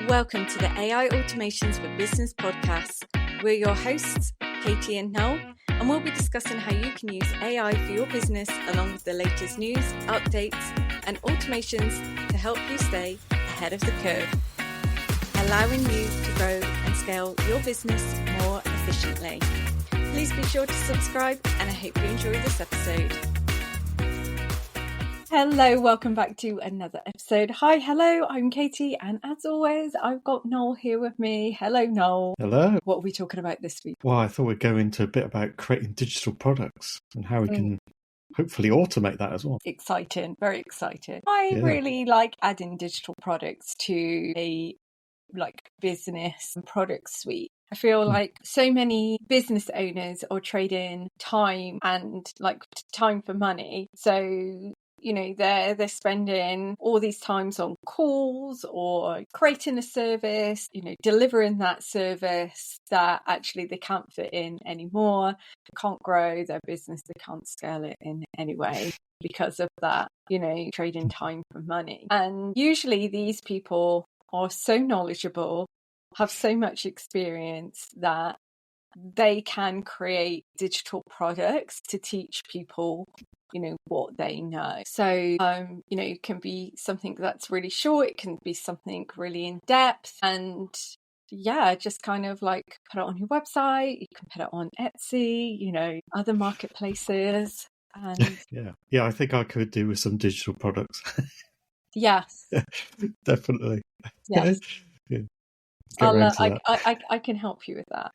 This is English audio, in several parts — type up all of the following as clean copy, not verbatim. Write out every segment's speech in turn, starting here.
Welcome to the AI Automations for Business podcast. We're your hosts, Katie and Noel, and we'll be discussing how you can use AI for your business along with the latest news, updates, and automations to help you stay ahead of the curve, allowing you to grow and scale your business more efficiently. Please be sure to subscribe, and I hope you enjoy this episode. Hello, welcome back to another episode. Hello, I'm Katie, and as always, I've got Noel here with me. Hello, Noel. Hello. What are we talking about this week? Well, I thought we'd go into a bit about creating digital products and how we can hopefully automate that as well. Exciting, very exciting. I really like adding digital products to a business and product suite. I feel like so many business owners are trading time and time for money. So they're spending all these times on calls or creating a service, delivering that service that actually they can't fit in anymore. They can't grow their business. They can't scale it in any way because of that, trading time for money. And usually these people are so knowledgeable, have so much experience that they can create digital products to teach people what they know. So it can be something that's really short, it can be something really in depth, and just kind of put it on your website. You can put it on Etsy, other marketplaces. And yeah, I think I could do with some digital products. Yes. Definitely. Yes. Yeah. I can help you with that.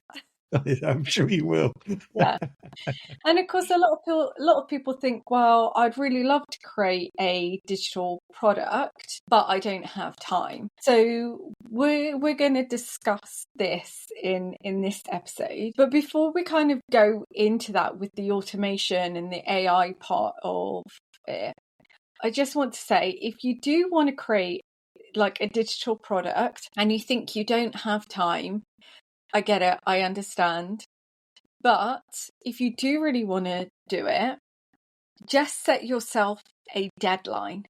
I'm sure you will. Yeah. And of course, a lot of people think, well, I'd really love to create a digital product, but I don't have time. So we're going to discuss this in this episode. But before we kind of go into that with the automation and the AI part of it, I just want to say, if you do want to create a digital product and you think you don't have time, I get it, I understand. But if you do really want to do it, just set yourself a deadline.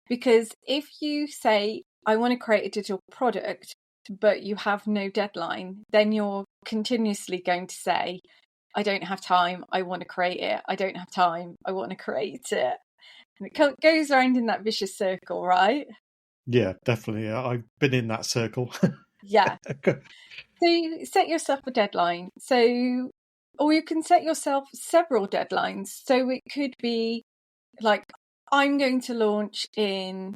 Because if you say, I want to create a digital product, but you have no deadline, then you're continuously going to say, I don't have time, I want to create it. I don't have time, I want to create it. And it goes around in that vicious circle, right? Yeah, definitely. I've been in that circle. Yeah. So set yourself a deadline. Or you can set yourself several deadlines. So it could be I'm going to launch in,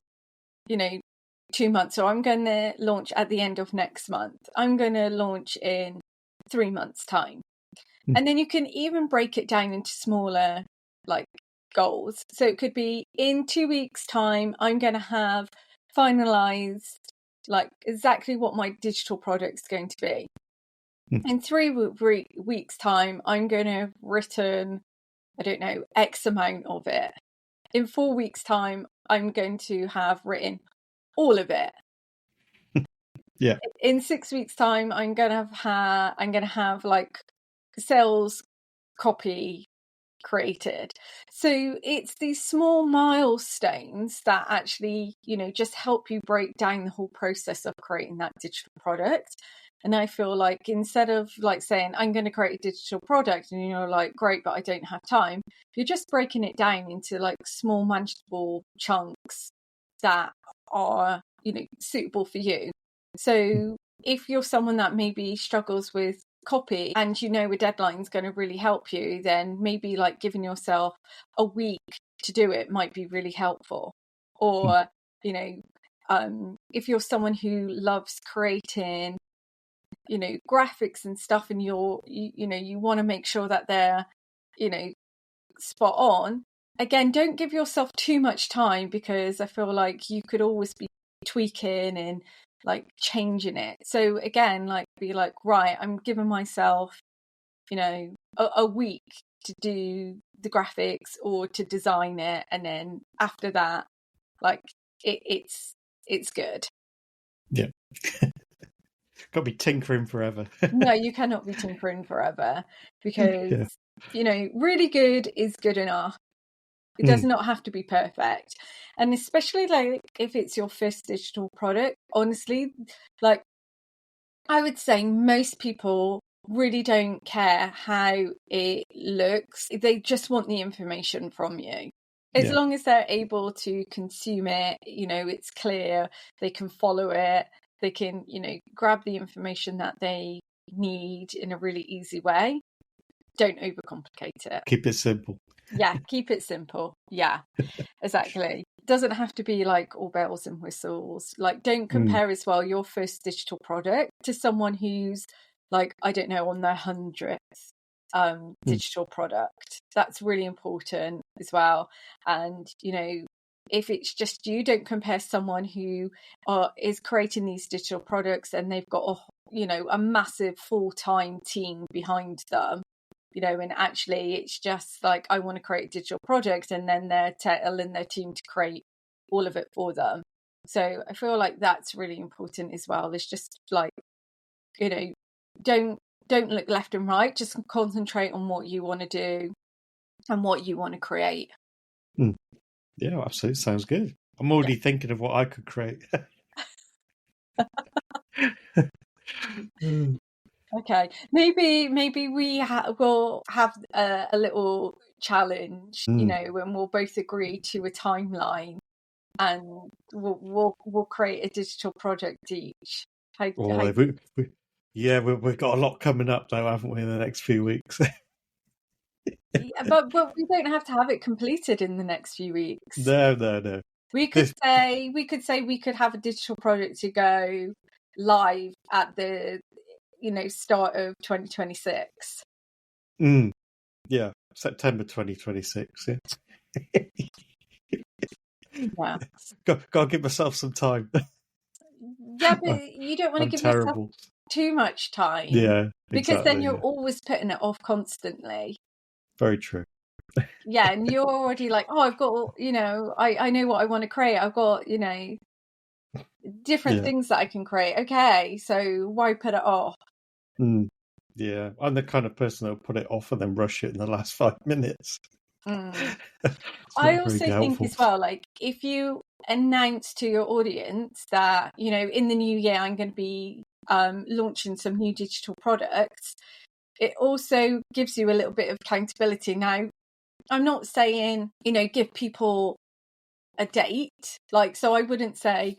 2 months, or I'm going to launch at the end of next month. I'm going to launch in 3 months' time. And then you can even break it down into smaller, goals. So it could be in 2 weeks' time, I'm going to have finalized exactly what my digital product's going to be. In 3 weeks' time, I'm going to have written, X amount of it. In 4 weeks' time, I'm going to have written all of it. Yeah. In 6 weeks' time, I'm going to have sales copy created. So it's these small milestones that actually, just help you break down the whole process of creating that digital product. And I feel like instead of saying, I'm going to create a digital product, and you're great, but I don't have time, you're just breaking it down into small manageable chunks that are, suitable for you. So if you're someone that maybe struggles with copy and a deadline is going to really help you, then maybe giving yourself a week to do it might be really helpful. Or if you're someone who loves creating graphics and stuff, and you want to make sure that they're spot on, again, don't give yourself too much time, because I feel like you could always be tweaking and changing it. So again, be right, I'm giving myself a week to do the graphics or to design it, and then after that it's good. Yeah. Can't be tinkering forever. No, you cannot be tinkering forever, because really good is good enough. It does not have to be perfect. And especially like if it's your first digital product, honestly, like I would say most people really don't care how it looks. They just want the information from you. As long as they're able to consume it, it's clear, they can follow it, they can, grab the information that they need in a really easy way. Don't overcomplicate it. Keep it simple. Yeah, keep it simple. Yeah, exactly. Doesn't have to be like all bells and whistles. Like, don't compare as well your first digital product to someone who's like, I don't know, on their 100th digital product. That's really important as well. And, if it's just you, don't compare someone who is creating these digital products and they've got a massive full-time team behind them. And actually it's just like, I want to create a digital project, and then they're telling their team to create all of it for them. So I feel like that's really important as well. It's just like, don't look left and right, just concentrate on what you want to do and what you want to create. Yeah, absolutely. Sounds good. I'm already thinking of what I could create. Okay, maybe we'll have a little challenge, when we'll both agree to a timeline, and we'll create a digital project each. We've got a lot coming up though, haven't we, in the next few weeks? Yeah, but we don't have to have it completed in the next few weeks. No. We could say we could have a digital project to go live at the start of 2026. Yeah, September 2026. Yeah. Gotta give myself some time. Yeah, but you don't want to give yourself too much time. Yeah, because exactly, then you're always putting it off constantly. Very true. Yeah, and you're already like, oh, I've got, I know what I want to create. I've got, different things that I can create. Okay, so why put it off? Yeah, I'm the kind of person that will put it off and then rush it in the last 5 minutes. I also think as well, like if you announce to your audience that, in the new year, I'm going to be launching some new digital products, it also gives you a little bit of accountability. Now, I'm not saying, give people a date. Like, so I wouldn't say,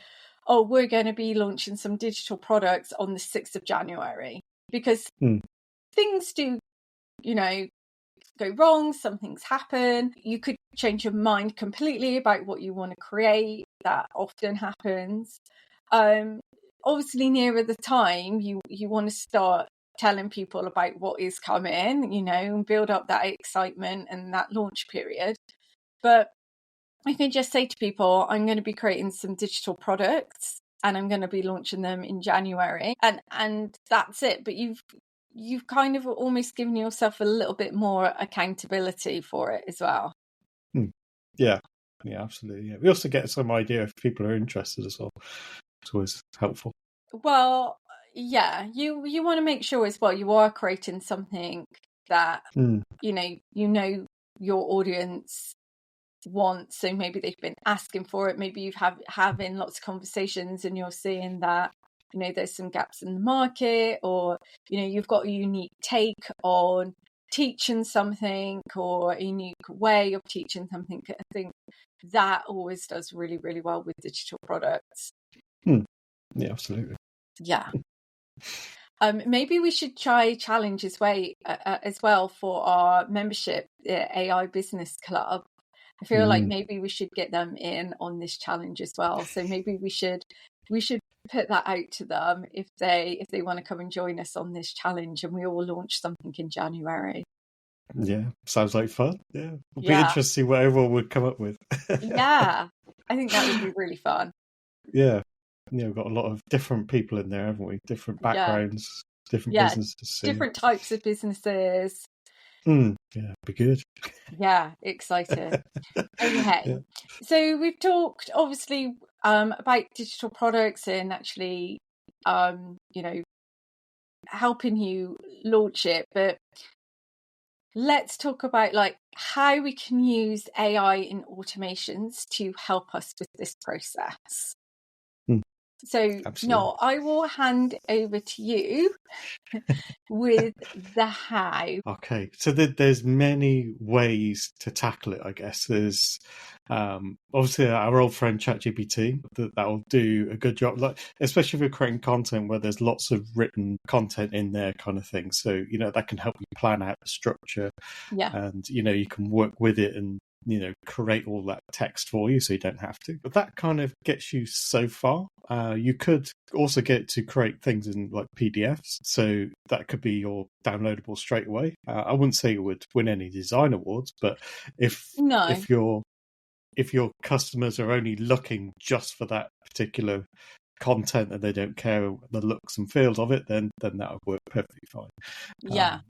oh, we're going to be launching some digital products on the 6th of January, because things do, go wrong. Some things happen. You could change your mind completely about what you want to create. That often happens. Obviously, nearer the time, you want to start telling people about what is coming, and build up that excitement and that launch period. But I can just say to people, I'm going to be creating some digital products and I'm going to be launching them in January, and that's it. But you've kind of almost given yourself a little bit more accountability for it as well. Yeah, absolutely. Yeah. We also get some idea if people are interested as well. It's always helpful. Well, yeah, you want to make sure as well you are creating something that your audience wants. So maybe they've been asking for it. Maybe you've having lots of conversations and you're seeing that there's some gaps in the market, or you've got a unique take on teaching something or a unique way of teaching something. I think that always does really, really well with digital products. Yeah, absolutely. Yeah. Maybe we should try challenge as well for our membership, the AI Business Club. I feel like maybe we should get them in on this challenge as well. So maybe we should put that out to them if they want to come and join us on this challenge, and we all launch something in January. Yeah, sounds like fun. Yeah, it'll be interesting to see what everyone would come up with. Yeah, I think that would be really fun. Yeah, we've got a lot of different people in there, haven't we? Different backgrounds, different businesses, different types of businesses. Yeah, be good. Yeah, excited. Okay, so we've talked obviously about digital products and actually helping you launch it, but let's talk about like how we can use AI in automations to help us with this process. So, Absolutely. no, I will hand over to you with the how. Okay, so there's many ways to tackle it, I guess. There's obviously our old friend ChatGPT that'll do a good job, like especially if you're creating content where there's lots of written content in there, kind of thing. So that can help you plan out the structure, Yeah. and you can work with it and create all that text for you, so you don't have to. But that kind of gets you so far. You could also get to create things in like PDFs, so that could be your downloadable straight away. I wouldn't say it would win any design awards, but if No. if your customers are only looking just for that particular content and they don't care the looks and feels of it, then that would work perfectly fine. Yeah.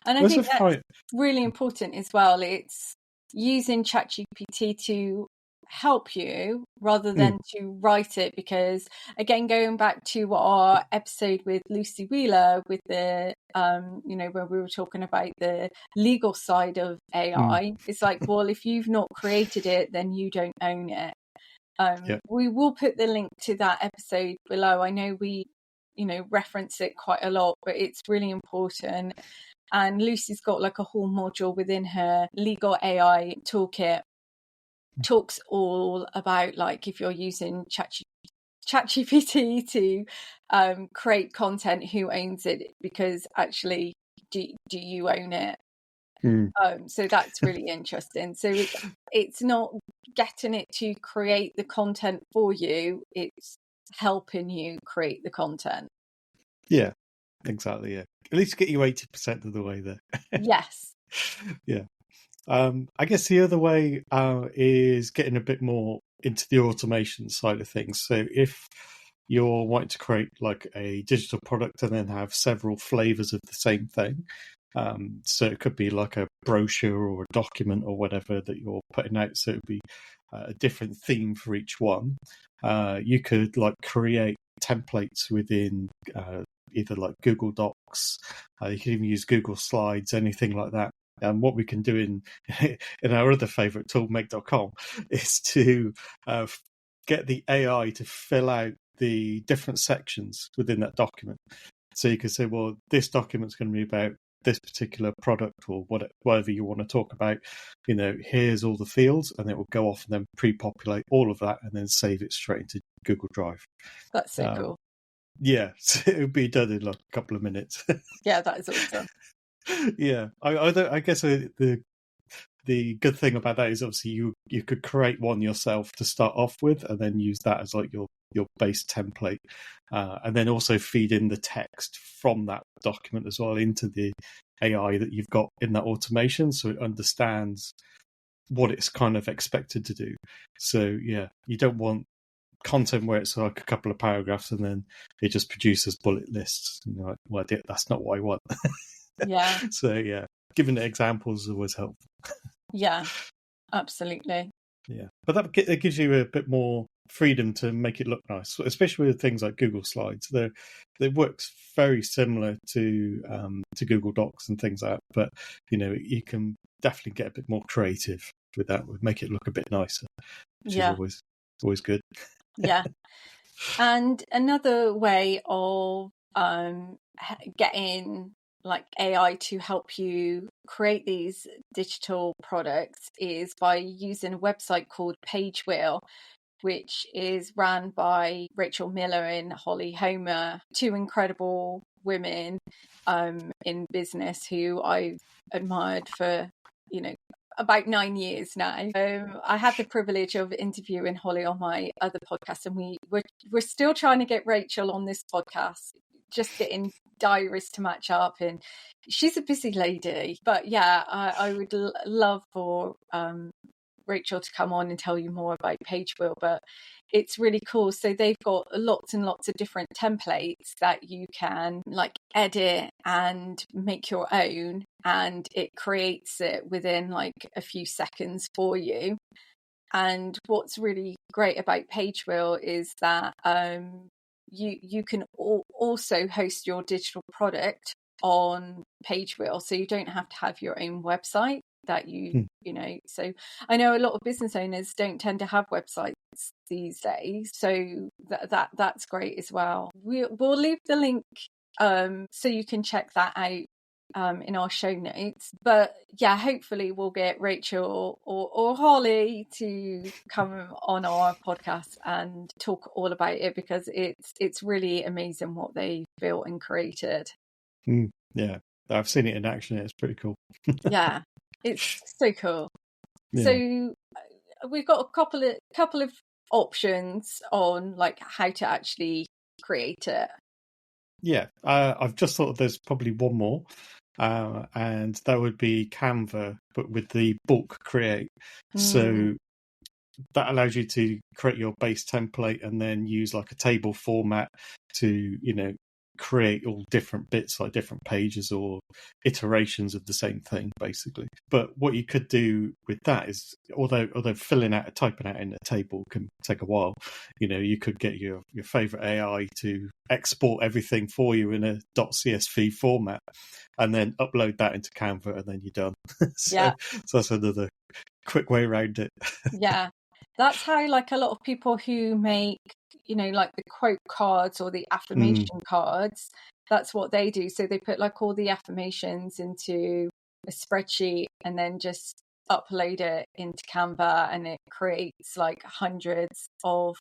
And I There's a think that's fine. really important as well. It's using ChatGPT to help you rather than to write it, because again, going back to our episode with Lucy Wheeler with the where we were talking about the legal side of AI, it's like, well, if you've not created it, then you don't own it. We will put the link to that episode below. I know we reference it quite a lot, but it's really important. And Lucy's got like a whole module within her legal AI toolkit, talks all about like if you're using ChatGPT to create content, who owns it, because actually do you own it? So that's really interesting. So it's not getting it to create the content for you, it's helping you create the content. Yeah, exactly. Yeah, at least get you 80% of the way there. Yes. Yeah. I guess the other way is getting a bit more into the automation side of things. So if you're wanting to create like a digital product and then have several flavors of the same thing, so it could be like a brochure or a document or whatever that you're putting out, so it would be a different theme for each one. You could like create templates within either like Google Docs, you can even use Google Slides, anything like that. And what we can do in our other favorite tool, make.com, is to get the AI to fill out the different sections within that document. So you can say, well, this document's going to be about this particular product or whatever you want to talk about. Here's all the fields, and it will go off and then pre-populate all of that and then save it straight into Google Drive. That's so cool. Yeah, so it would be done in like a couple of minutes. Yeah, that is awesome. Yeah, I guess the good thing about that is obviously you could create one yourself to start off with, and then use that as like your base template, and then also feed in the text from that document as well into the AI that you've got in that automation, so it understands what it's kind of expected to do. So yeah, you don't want content where it's like a couple of paragraphs and then it just produces bullet lists. And you're like, well, that's not what I want. Yeah. So yeah, giving it examples is always helpful. Yeah, absolutely. Yeah, but it gives you a bit more freedom to make it look nice, especially with things like Google Slides. It works very similar to Google Docs and things like that, but you can definitely get a bit more creative with that, would make it look a bit nicer, which is always good. Yeah. And another way of getting like AI to help you create these digital products is by using a website called PageWheel, which is run by Rachel Miller and Holly Homer, two incredible women in business who I've admired for, about 9 years now. I had the privilege of interviewing Holly on my other podcast, and we're still trying to get Rachel on this podcast, just getting diaries to match up, and she's a busy lady. But yeah, I would love for Rachel to come on and tell you more about PageWheel, but it's really cool. So they've got lots and lots of different templates that you can like edit and make your own, and it creates it within like a few seconds for you. And what's really great about PageWheel is that you can also host your digital product on PageWheel, so you don't have to have your own website that you know. So I know a lot of business owners don't tend to have websites these days, so that's great as well. We'll leave the link so you can check that out in our show notes. But yeah, hopefully we'll get Rachel or Holly to come on our podcast and talk all about it, because it's really amazing what they built and created. Yeah, I've seen it in action. It's pretty cool. Yeah, it's so cool. Yeah. So we've got a couple of options on like how to actually create it. Yeah, I've just thought there's probably one more, and that would be Canva, but with the bulk create. So that allows you to create your base template and then use like a table format to, create all different bits, like different pages or iterations of the same thing, basically. But what you could do with that is, although typing out in a table can take a while, you could get your favorite AI to export everything for you in a .csv format and then upload that into Canva, and then you're done. So that's another quick way around it. Yeah. That's how like a lot of people who make, like the quote cards or the affirmation cards, that's what they do. So they put like all the affirmations into a spreadsheet and then just upload it into Canva, and it creates like hundreds of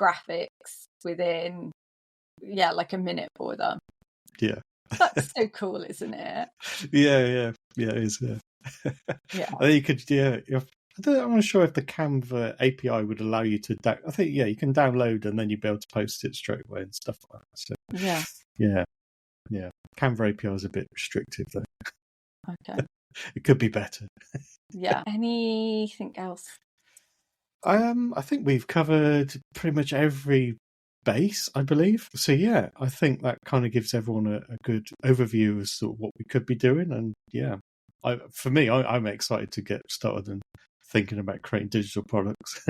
graphics within, like a minute for them. Yeah. That's so cool, isn't it? Yeah, it is. Yeah. I think you could, I'm not sure if the Canva API would allow you to. I think you can download and then you'll be able to post it straight away and stuff like that. So yeah. Canva API is a bit restrictive though. Okay. It could be better. Yeah. Anything else? I think we've covered pretty much every base, I believe. So yeah, I think that kind of gives everyone a good overview as to what we could be doing. And yeah, for me, I'm excited to get started and thinking about creating digital products.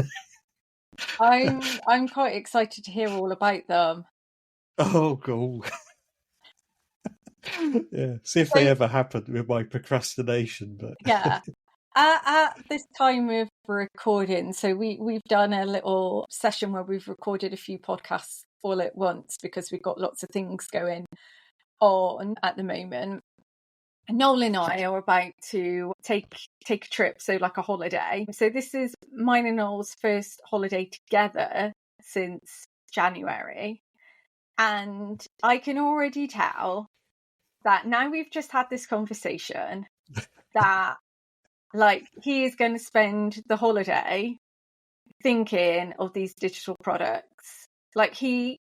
I'm quite excited to hear all about them. Oh, cool. Yeah, see if they ever happen with my procrastination. But yeah, at this time of recording, so we've done a little session where we've recorded a few podcasts all at once because we've got lots of things going on at the moment. Noel and I are about to take a trip, so like a holiday. So this is mine and Noel's first holiday together since January. And I can already tell that now we've just had this conversation that like he is going to spend the holiday thinking of these digital products. Like he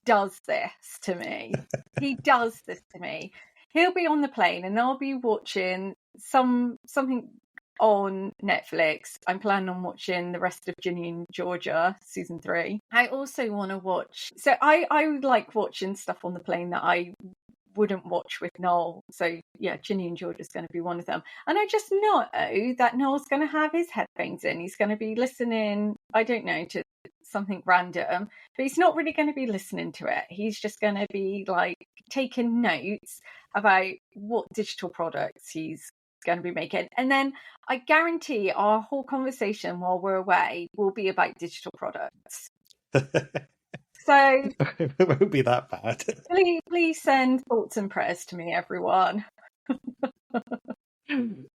does this to me. He does this to me. He'll be on the plane and I'll be watching something on Netflix. I'm planning on watching the rest of Ginny and Georgia season 3. I also want to watch. So I like watching stuff on the plane that I wouldn't watch with Noel. So yeah, Ginny and Georgia is going to be one of them. And I just know that Noel's going to have his headphones in. He's going to be listening, I don't know, to something random, but he's not really going to be listening to it. He's just going to be like taking notes about what digital products he's going to be making. And then I guarantee our whole conversation while we're away will be about digital products. So it won't be that bad. Please send thoughts and prayers to me, everyone.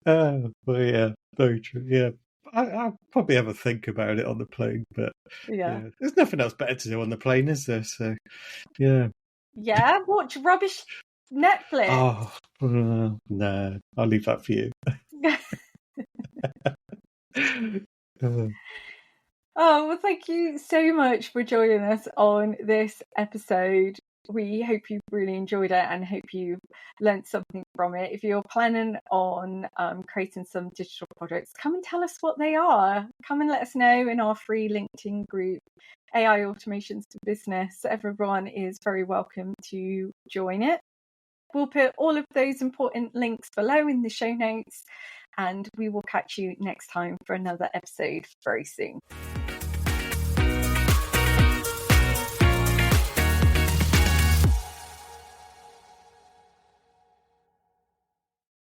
Oh, well, yeah, very true. Yeah, I'll probably have a think about it on the plane, but yeah, there's nothing else better to do on the plane, is there? So yeah, watch rubbish Netflix. Oh no, I'll leave that for you. Oh, well, thank you so much for joining us on this episode. We hope you've really enjoyed it and hope you've learned something from it. If you're planning on creating some digital products, come and tell us what they are. Come and let us know in our free LinkedIn group, AI Automations for Business. Everyone is very welcome to join it. We'll put all of those important links below in the show notes, and we will catch you next time for another episode very soon.